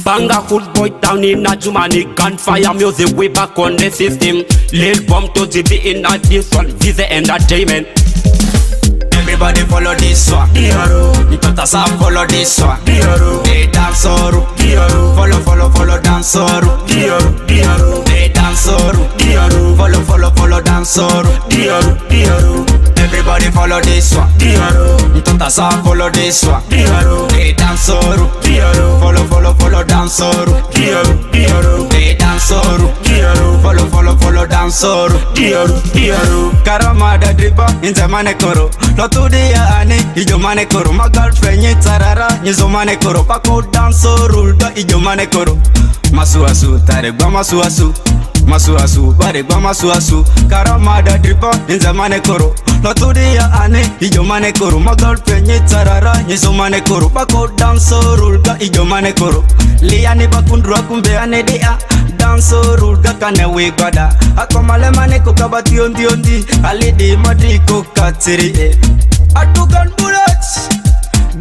Banga hood boy down in a Germany. Gunfire music, we back on the system. Lil Bump to the beat in a this one. This the entertainment. Everybody follow this one. Ntota sa follow this one. They dance oru. Follow dance oru. They dance oru. Follow dance oru. Everybody follow this one. Ntota sa follow this one. They dance oru. Follow dance oru. They dance oru. Follow dance oru. Karama da driba inza mane koro. Lotudia ane ijo mane koro. My girlfriend nye tarara nyezo mane koro. Pako dance oru da ijo mane koro. Masuasu taregba masuasu. Masuasu baregba masuasu. Karama da driba inza mane koro. Lotudia ane ijo mane koro. My girlfriend nye tarara nyezo mane koro. Pako dance oru da ijo mane koro. Liane bakundru akumbe ane dia. Dance oru da kane we gwada. Akomale mane kokabati ondi. Alidi madi kokatiri. Atu gun bullets.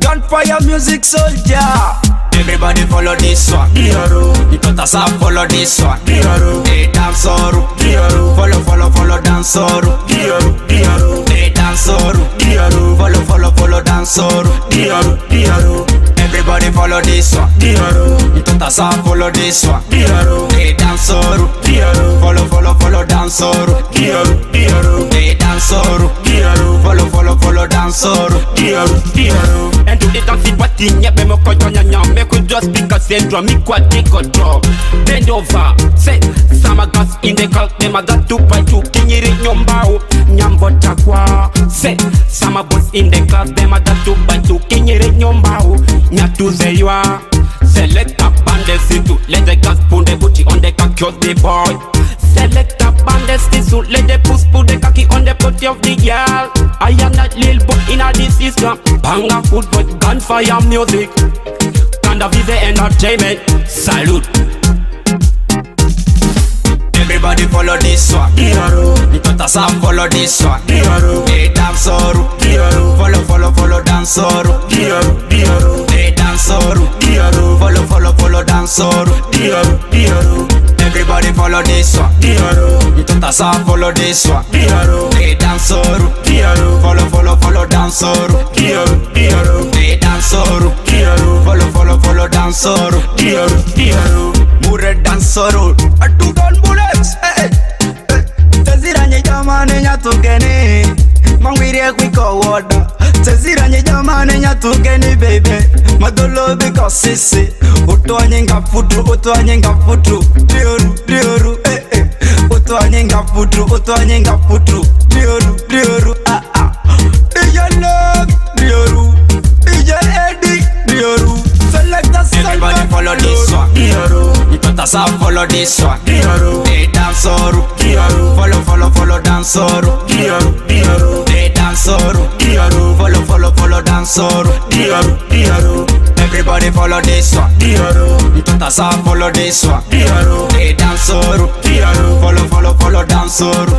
Gunfire music soldier. Everybody follow this one. Ntota sa follow this one. They dance oru. Follow dance oru. They dance oru. Follow dance oru. Everybody follow this one. Ntota sa follow this one. They dance oru. Follow dance oru. They dance oru. Follow dance oru. And do the dance it what in yep me ko nyanya me could just pick a syndrome me quad take a drop. Bend over. Say some gas in the cult them a got 2.2 kinyiri nyombao nyambo takwa. Say some boys in the class them a got 2.2 kinyiri nyombao nyatu zeywa. Select a band situ let the gas put the booty on the cocky of the boy. Select a band situ let the puss put the cocky on the booty of the girl. I am not lil but in a this system. Banga food but gunfire music. Kind of is the entertainment. Salute. Everybody follow this one. Ntota sa follow this one. They dance oru. Follow dance oru. They dance oru. Follow dance oru. Everybody follow this one. Ntota sa follow this one. They dance oru. Follow dance oru. They dance oru. Follow dance oru. Mure dance oru. Atu gun bullets. Taziranye jamane nyatukeni. Mangwire kwiko woda. Taziranye jamane nyatukeni baby. Madolo biko sisi. Utwanye ngafutu. Dioru. Utwanye ngafutu. Dioru. DJ Love. Dioru. DJ Eddie. Dioru. Select the song. Everybody follow this one. Ntota sa follow this one. They dance oru. Follow dance oru. They dance oru. Follow dance oru. Everybody follow this one. Ntota sa follow this one. They dance oru. Follow dance oru.